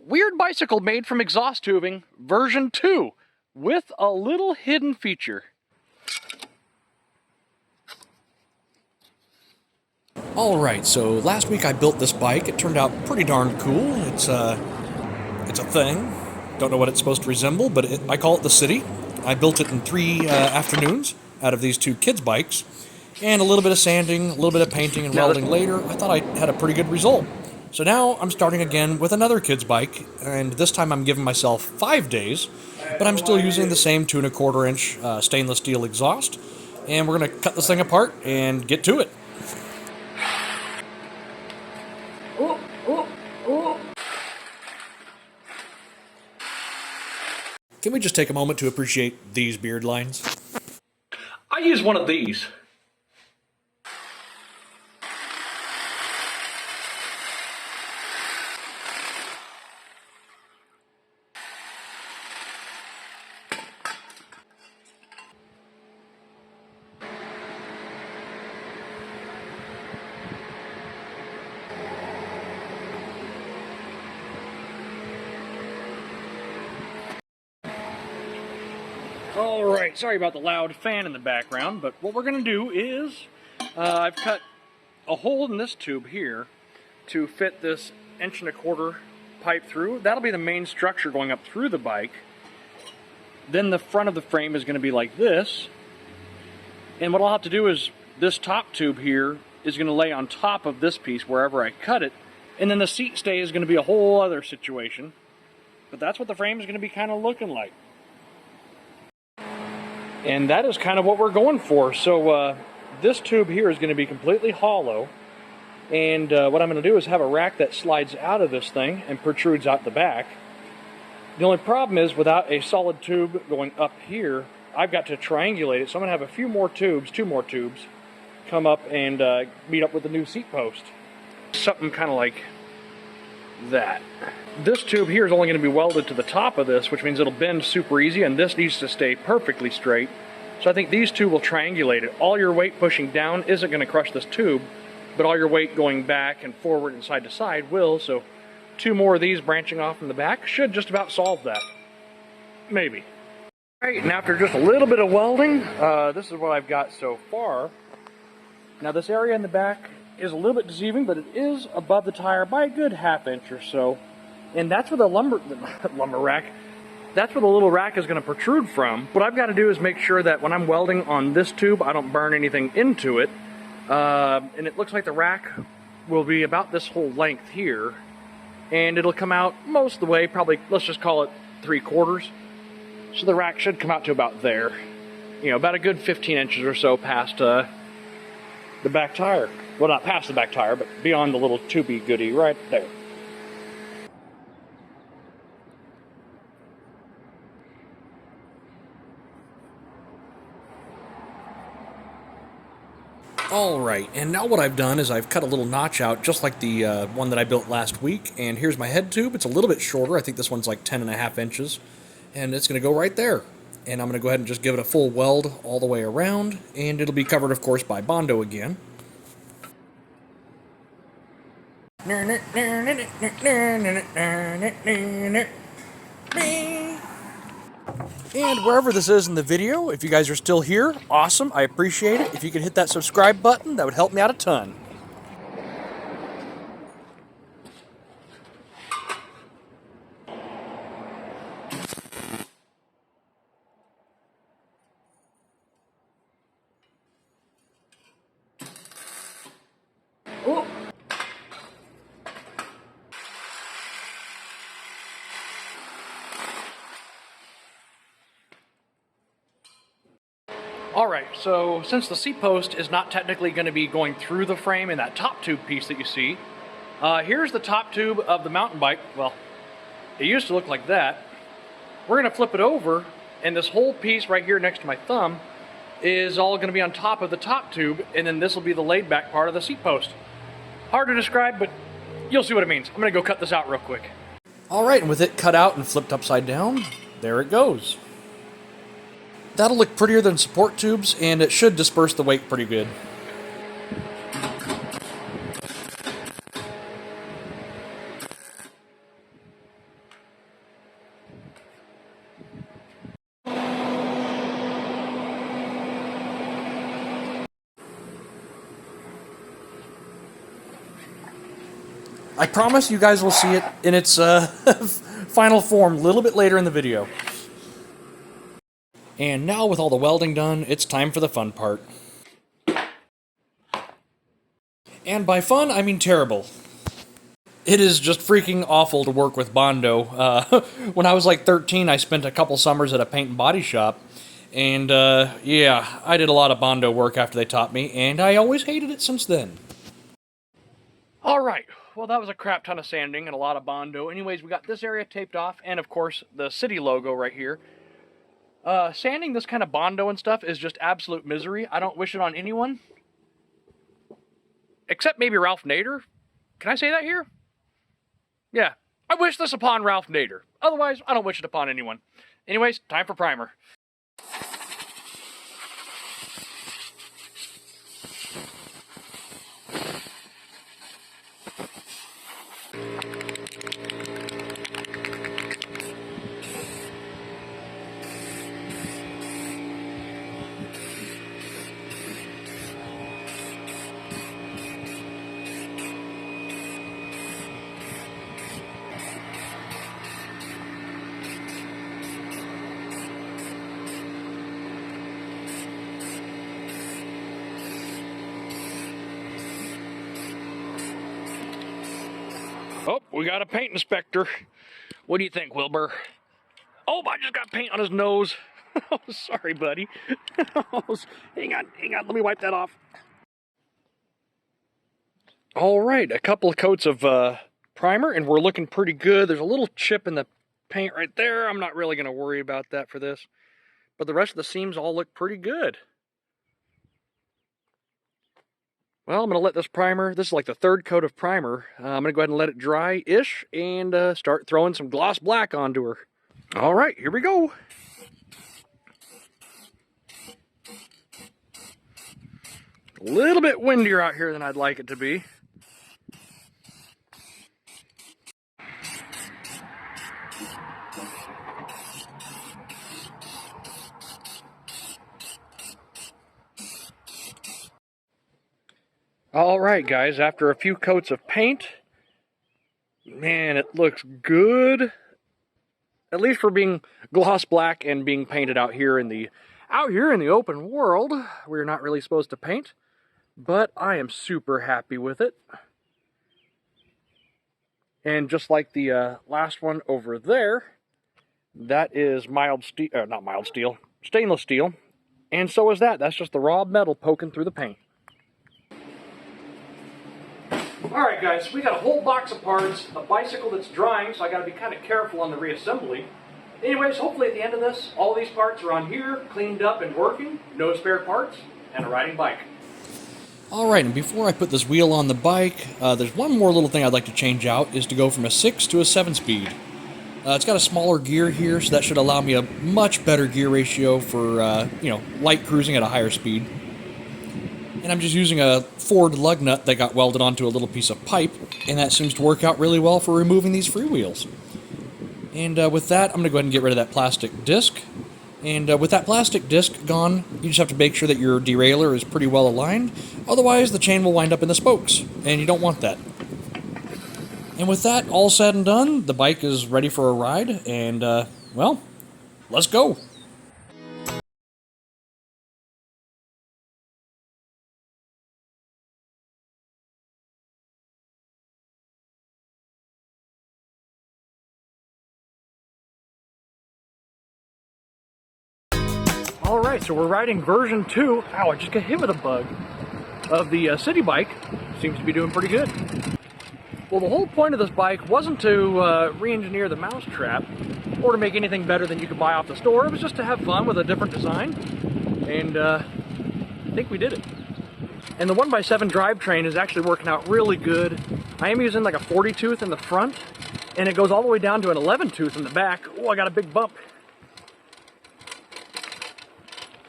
Weird bicycle made from exhaust tubing, version 2, with a little hidden feature. Alright, so last week I built this bike. It turned out pretty darn cool. It's a thing. Don't know what it's supposed to resemble, but I call it the CITI. I built it in 3 afternoons out of these 2 kids' bikes. And a little bit of sanding, a little bit of painting and welding later, I thought I had a pretty good result. So now I'm starting again with another kid's bike, and this time I'm giving myself 5 days, but I'm still using the same 2 1/4 inch stainless steel exhaust, and we're going to cut this thing apart and get to it. Can we just take a moment to appreciate these beard lines? I use one of these. Alright, sorry about the loud fan in the background, but what we're going to do is, I've cut a hole in this tube here to fit this 1 1/4 pipe through. That'll be the main structure going up through the bike. Then the front of the frame is going to be like this. And what I'll have to do is, this top tube here is going to lay on top of this piece wherever I cut it. And then the seat stay is going to be a whole other situation. But that's what the frame is going to be kind of looking like. And that is kind of what we're going for. So this tube here is going to be completely hollow. And what I'm going to do is have a rack that slides out of this thing and protrudes out the back. The only problem is without a solid tube going up here, I've got to triangulate it. So I'm going to have a few more tubes, 2 more tubes, come up and meet up with the new seat post. Something kind of like that. This tube here is only going to be welded to the top of this, which means it'll bend super easy, and this needs to stay perfectly straight. So I think these two will triangulate it. All your weight pushing down isn't going to crush this tube, but all your weight going back and forward and side to side will. So 2 more of these branching off from the back should just about solve that. Maybe. All right, and after just a little bit of welding, this is what I've got so far. Now this area in the back is a little bit deceiving, but it is above the tire by a good 1/2 inch or so. And that's where the lumber rack, that's where the little rack is going to protrude from. What I've got to do is make sure that when I'm welding on this tube, I don't burn anything into it. And it looks like the rack will be about this whole length here. And it'll come out most of the way, probably, let's just call it 3/4. So the rack should come out to about there. You know, about a good 15 inches or so past the back tire. Well, not past the back tire, but beyond the little tubey goodie right there. Alright, and now what I've done is I've cut a little notch out, just like the one that I built last week, and here's my head tube. It's a little bit shorter. I think this one's like 10.5 inches, and it's going to go right there. And I'm going to go ahead and just give it a full weld all the way around, and it'll be covered, of course, by Bondo again. And wherever this is in the video, if you guys are still here, awesome, I appreciate it. If you could hit that subscribe button, that would help me out a ton. Oh. Alright, so since the seat post is not technically going to be going through the frame in that top tube piece that you see, here's the top tube of the mountain bike. Well, it used to look like that. We're going to flip it over, and this whole piece right here next to my thumb is all going to be on top of the top tube, and then this will be the laid back part of the seat post. Hard to describe, but you'll see what it means. I'm going to go cut this out real quick. Alright, and with it cut out and flipped upside down, there it goes. That'll look prettier than support tubes, and it should disperse the weight pretty good. I promise you guys will see it in its final form a little bit later in the video. And now with all the welding done, it's time for the fun part. And by fun, I mean terrible. It is just freaking awful to work with Bondo. When I was like 13, I spent a couple summers at a paint and body shop. And yeah, I did a lot of Bondo work after they taught me, and I always hated it since then. Alright, well that was a crap ton of sanding and a lot of Bondo. Anyways, we got this area taped off, and of course the city logo right here. Sanding this kind of Bondo and stuff is just absolute misery. I don't wish it on anyone. Except maybe Ralph Nader. Can I say that here? Yeah, I wish this upon Ralph Nader. Otherwise, I don't wish it upon anyone. Anyways, time for primer. Oh, we got a paint inspector. What do you think, Wilbur? Oh, I just got paint on his nose. Oh, sorry, buddy. Hang on, let me wipe that off. All right, a couple of coats of primer, and we're looking pretty good. There's a little chip in the paint right there. I'm not really going to worry about that for this. But the rest of the seams all look pretty good. Well, I'm going to let this primer, this is like the third coat of primer, I'm going to go ahead and let it dry-ish and start throwing some gloss black onto her. All right, here we go. A little bit windier out here than I'd like it to be. Alright guys, after a few coats of paint, man, it looks good. At least for being gloss black and being painted out here in the open world. We're not really supposed to paint, but I am super happy with it. And just like the last one over there, that is stainless steel. And so is that. That's just the raw metal poking through the paint. Alright guys, we got a whole box of parts, a bicycle that's drying, so I gotta be kind of careful on the reassembly. Anyways, hopefully at the end of this, all these parts are on here, cleaned up and working, no spare parts, and a riding bike. Alright, and before I put this wheel on the bike, there's one more little thing I'd like to change out, is to go from a 6 to a 7 speed. It's got a smaller gear here, so that should allow me a much better gear ratio for, light cruising at a higher speed. And I'm just using a Ford lug nut that got welded onto a little piece of pipe, and that seems to work out really well for removing these freewheels. And with that, I'm going to go ahead and get rid of that plastic disc. And with that plastic disc gone, you just have to make sure that your derailleur is pretty well aligned. Otherwise, the chain will wind up in the spokes, and you don't want that. And with that all said and done, the bike is ready for a ride, and, well, let's go! Alright, so we're riding version 2, ow, I just got hit with a bug, of the CITI Bike. Seems to be doing pretty good. Well, the whole point of this bike wasn't to re-engineer the mousetrap, or to make anything better than you could buy off the store. It was just to have fun with a different design, and I think we did it. And the 1x7 drivetrain is actually working out really good. I am using like a 40 tooth in the front, and it goes all the way down to an 11 tooth in the back. Oh, I got a big bump.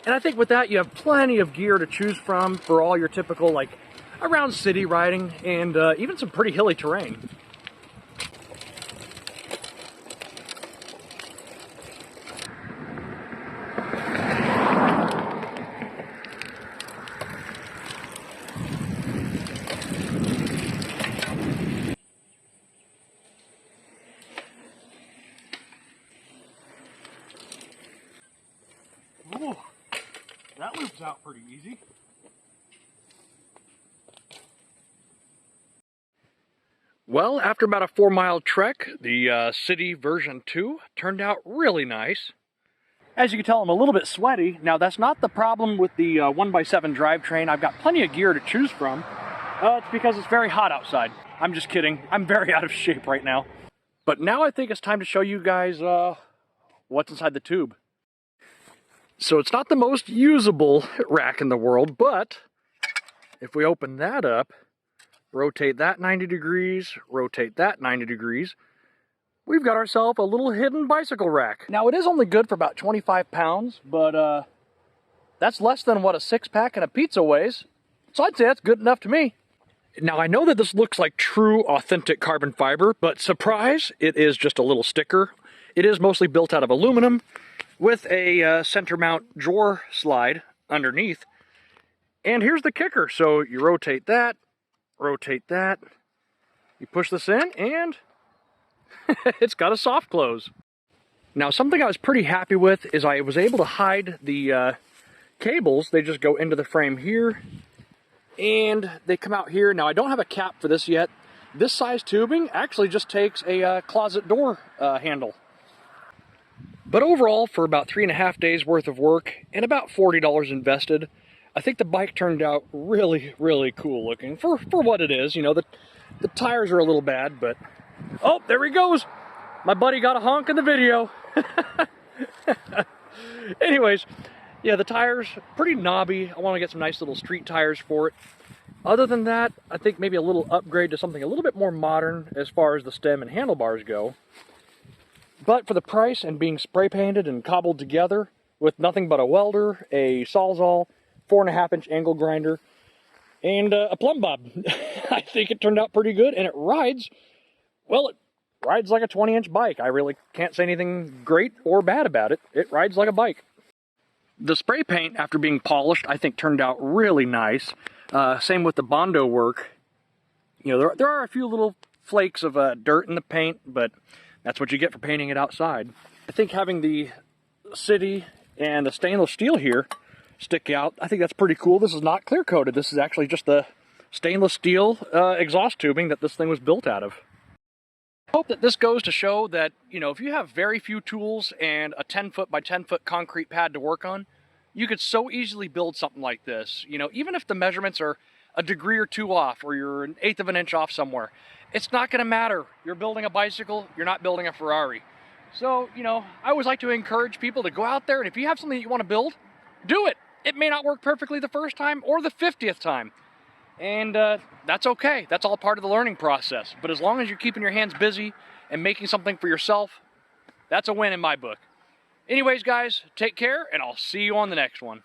And I think with that, you have plenty of gear to choose from for all your typical, like, around city riding, and even some pretty hilly terrain. moves out pretty easy. Well, after about a 4-mile trek, the CITI version 2 turned out really nice. As you can tell, I'm a little bit sweaty. Now, that's not the problem with the 1x7 drivetrain. I've got plenty of gear to choose from. It's because it's very hot outside. I'm just kidding. I'm very out of shape right now. But now I think it's time to show you guys what's inside the tube. So it's not the most usable rack in the world, but if we open that up, rotate that 90 degrees, rotate that 90 degrees, we've got ourselves a little hidden bicycle rack. Now, it is only good for about 25 pounds, but that's less than what a 6-pack and a pizza weighs. So I'd say that's good enough to me. Now, I know that this looks like true, authentic carbon fiber, but surprise, it is just a little sticker. It is mostly built out of aluminum with a center mount drawer slide underneath. And here's the kicker. So you rotate that, you push this in, and it's got a soft close. Now, something I was pretty happy with is I was able to hide the cables. They just go into the frame here, and they come out here. Now, I don't have a cap for this yet. This size tubing actually just takes a closet door handle. But overall, for about 3.5 days worth of work and about $40 invested, I think the bike turned out really, really cool looking for what it is. You know, the tires are a little bad, but... Oh, there he goes! My buddy got a honk in the video. Anyways, yeah, the tires, pretty knobby. I want to get some nice little street tires for it. Other than that, I think maybe a little upgrade to something a little bit more modern as far as the stem and handlebars go. But for the price and being spray painted and cobbled together with nothing but a welder, a Sawzall, 4.5-inch angle grinder, and a plumb bob, I think it turned out pretty good, and it rides, well, it rides like a 20-inch bike. I really can't say anything great or bad about it. It rides like a bike. The spray paint, after being polished, I think turned out really nice. Same with the Bondo work. You know, there are a few little flakes of dirt in the paint, but that's what you get for painting it outside. I think having the CITI and the stainless steel here stick out, I think that's pretty cool. This is not clear coated. This is actually just the stainless steel exhaust tubing that this thing was built out of. I hope that this goes to show that, you know, if you have very few tools and a 10-foot by 10-foot concrete pad to work on, you could so easily build something like this. You know, even if the measurements are a degree or two off, or you're 1/8 of an inch off somewhere, it's not going to matter. You're building a bicycle, you're not building a Ferrari. So, you know, I always like to encourage people to go out there, and if you have something that you want to build, do it. It may not work perfectly the first time or the 50th time. And that's okay. That's all part of the learning process. But as long as you're keeping your hands busy and making something for yourself, that's a win in my book. Anyways, guys, take care, and I'll see you on the next one.